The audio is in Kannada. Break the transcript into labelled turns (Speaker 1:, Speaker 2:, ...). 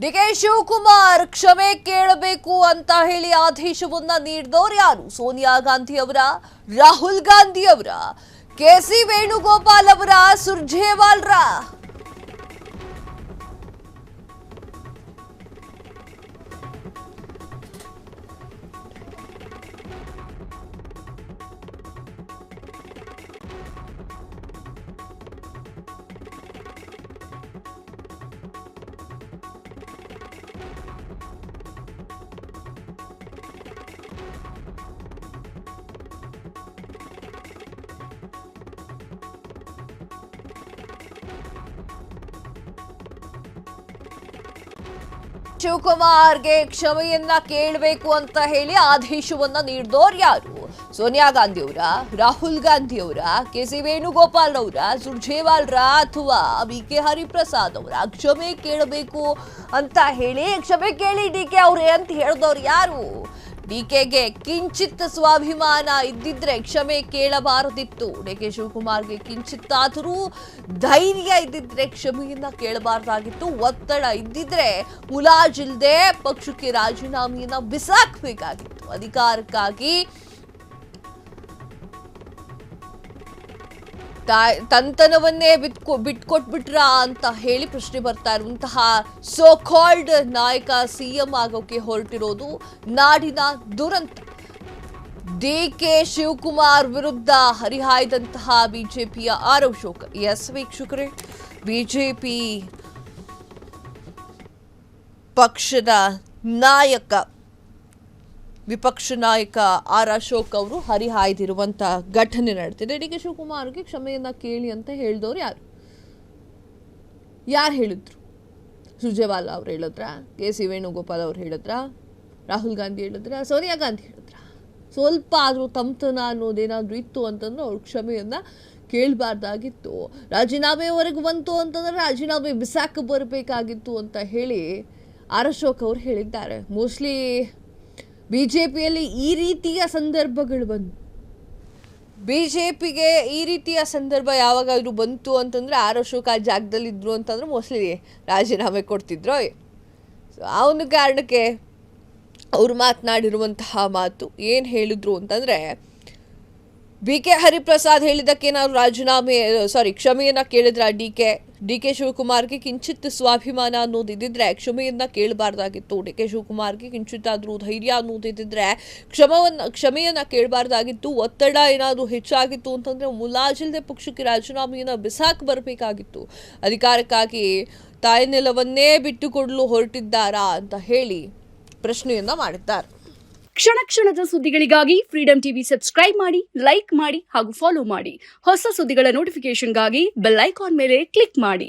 Speaker 1: ಡಿಕೆ ಶಿವಕುಮಾರ್ ಕ್ಷಮೆ ಕೇಳಬೇಕು ಅಂತ ಹೇಳಿ ಆದೇಶವನ್ನ ನೀಡಿದವರು ಯಾರು? ಸೋನಿಯಾ ಗಾಂಧಿ ಅವರ, ರಾಹುಲ್ ಗಾಂಧಿ ಅವರ, ಕೆಸಿ ವೇಣುಗೋಪಾಲ್ ಅವರ, ಸುರ್ಜೇವಾಲ್ರ? ಶಿವಕುಮಾರ್ಗೆ ಕ್ಷಮೆಯನ್ನ ಕೇಳಬೇಕು ಅಂತ ಹೇಳಿ ಆದೇಶವನ್ನ ನೀಡಿದವರು ಯಾರು? ಸೋನಿಯಾ ಗಾಂಧಿ ಅವರ, ರಾಹುಲ್ ಗಾಂಧಿ ಅವರ, ಕೆಸಿ ವೇಣುಗೋಪಾಲ್ ಅವರ, ಸುರ್ಜೇವಾಲ್ರ ಅಥವಾ ಬಿ.ಕೆ. ಹರಿಪ್ರಸಾದ್ ಅವರ? ಕ್ಷಮೆ ಕೇಳಬೇಕು ಅಂತ ಹೇಳಿ ಕ್ಷಮೆ ಕೇಳಿ ಡಿಕೆ ಅವ್ರೆ ಅಂತ ಹೇಳಿದವರು ಯಾರು? ಡಿಕೆಗೆ ಕಿಂಚಿತ್ ಸ್ವಾಭಿಮಾನ ಇದ್ದಿದ್ರೆ ಕ್ಷಮೆ ಕೇಳಬಾರದಿತ್ತು. ಡಿಕೆ ಶಿವಕುಮಾರ್ಗೆ ಕಿಂಚಿತ್ತಾದರೂ ಧೈರ್ಯ ಇದ್ದಿದ್ರೆ ಕ್ಷಮೆಯನ್ನ ಕೇಳಬಾರ್ದಾಗಿತ್ತು. ಒತ್ತಡ ಇದ್ದಿದ್ರೆ ಮುಲಾಜಿಲ್ದೆ ಪಕ್ಷಕ್ಕೆ ರಾಜೀನಾಮೆಯನ್ನ ಬಿಸಾಕಬೇಕಾಗಿತ್ತು. ಅಧಿಕಾರಕ್ಕಾಗಿ ತಂತನವನ್ನೇ ಬಿಟ್ಕೊಟ್ಬಿಟ್ರ ಅಂತ ಹೇಳಿ ಪ್ರಶ್ನೆ ಬರ್ತಾ ಇರುವಂತಹ ಸೋ ಕಾಲ್ಡ್ ನಾಯಕ ಸಿಎಂ ಆಗೋಕೆ ಹೊರಟಿರೋದು ನಾಡಿನ ದುರಂತ. ಡಿಕೆ ಶಿವಕುಮಾರ್ ವಿರುದ್ಧ ಹರಿಹಾಯ್ದಂತಹ ಬಿಜೆಪಿಯ ಆರೋಪ. ಎಸ್ ವೀಕ್ಷಕರೇ, ಬಿಜೆಪಿ ಪಕ್ಷದ ನಾಯಕ, ವಿಪಕ್ಷ ನಾಯಕ ಆರ್ ಅಶೋಕ್ ಅವರು ಹರಿಹಾಯ್ದಿರುವಂತ ಘಟನೆ ನಡೆದಿದೆ. ಡಿ ಕೆ ಶಿವಕುಮಾರ್ಗೆ ಕ್ಷಮೆಯನ್ನ ಕೇಳಿ ಅಂತ ಹೇಳಿದವರು ಯಾರು ಹೇಳಿದ್ರು? ಸುರ್ಜೇವಾಲಾ ಅವ್ರು ಹೇಳಿದ್ರ? ಕೆಸಿ ವೇಣುಗೋಪಾಲ್ ಅವ್ರು ಹೇಳಿದ್ರ? ರಾಹುಲ್ ಗಾಂಧಿ ಹೇಳಿದ್ರ? ಸೋನಿಯಾ ಗಾಂಧಿ ಹೇಳಿದ್ರ? ಸ್ವಲ್ಪ ಆದ್ರೂ ತಮ್ತನ ಅನ್ನೋದೇನಾದ್ರೂ ಇತ್ತು ಅಂತಂದ್ರೆ ಅವ್ರ ಕ್ಷಮೆಯನ್ನ ಕೇಳಬಾರ್ದಾಗಿತ್ತು. ರಾಜೀನಾಮೆವರೆಗೂ ಬಂತು ಅಂತಂದ್ರೆ ರಾಜೀನಾಮೆ ಬಿಸಾಕ ಬರಬೇಕಾಗಿತ್ತು ಅಂತ ಹೇಳಿ ಆರ್ ಅಶೋಕ್ ಅವರು ಹೇಳಿದ್ದಾರೆ. ಮೋಸ್ಟ್ಲಿ ಬಿಜೆಪಿಯಲ್ಲಿ ಈ ರೀತಿಯ ಸಂದರ್ಭಗಳು ಬಿಜೆಪಿಗೆ ಈ ರೀತಿಯ ಸಂದರ್ಭ ಯಾವಾಗಾದ್ರೂ ಬಂತು ಅಂತಂದ್ರೆ ಆರ್ ಅಶೋಕ್ ಆ ಜಾಗದಲ್ಲಿ ಇದ್ರು ಅಂತಂದ್ರೆ ಮೋಸ್ಟ್ಲಿ ರಾಜೀನಾಮೆ ಕೊಡ್ತಿದ್ರು. ಸೊ ಆ ಒಂದು ಕಾರಣಕ್ಕೆ ಅವರು ಮಾತನಾಡಿರುವಂತಹ ಮಾತು ಏನು ಹೇಳಿದ್ರು ಅಂತಂದ್ರೆ, ಬಿ.ಕೆ. ಹರಿಪ್ರಸಾದ್ ಹೇಳಿದ್ದಕ್ಕೆ ನಾವು ಕ್ಷಮೆಯನ್ನ ಕೇಳಿದ್ರ ಡಿ ಕೆ ಶಿವಕುಮಾರ್ಗೆ ಕಿಂಚಿತ್ ಸ್ವಾಭಿಮಾನ ಅನ್ನೋದಿದ್ದಿದ್ರೆ ಕ್ಷಮೆಯನ್ನ ಕೇಳಬಾರ್ದಾಗಿತ್ತು. ಡಿ ಕೆ ಶಿವಕುಮಾರ್ಗೆ ಕಿಂಚಿತ್ತಾದ್ರೂ ಧೈರ್ಯ ಅನ್ನೋದಿದ್ದಿದ್ರೆ ಕ್ಷಮೆಯನ್ನ ಕೇಳಬಾರ್ದಾಗಿತ್ತು. ಒತ್ತಡ ಏನಾದರೂ ಹೆಚ್ಚಾಗಿತ್ತು ಅಂತಂದ್ರೆ ಮುಲಾಜಿಲ್ದೆ ಪಕ್ಷಕ್ಕೆ ರಾಜೀನಾಮೆಯನ್ನ ಬಿಸಾಕ್ ಬರಬೇಕಾಗಿತ್ತು. ಅಧಿಕಾರಕ್ಕಾಗಿ ತಾಯ್ನೆಲವನ್ನೇ ಬಿಟ್ಟುಕೊಡಲು ಹೊರಟಿದ್ದಾರಾ ಅಂತ ಹೇಳಿ ಪ್ರಶ್ನೆಯನ್ನ ಮಾಡಿದ್ದಾರೆ.
Speaker 2: ಕ್ಷಣ ಕ್ಷಣದ ಸುದ್ದಿಗಳಿಗಾಗಿ ಫ್ರೀಡಂ ಟಿವಿ ಸಬ್ಸ್ಕ್ರೈಬ್ ಮಾಡಿ, ಲೈಕ್ ಮಾಡಿ ಹಾಗೂ ಫಾಲೋ ಮಾಡಿ. ಹೊಸ ಸುದ್ದಿಗಳ ನೋಟಿಫಿಕೇಶನ್ಗಾಗಿ ಬೆಲ್ ಐಕಾನ್ ಮೇಲೆ ಕ್ಲಿಕ್ ಮಾಡಿ.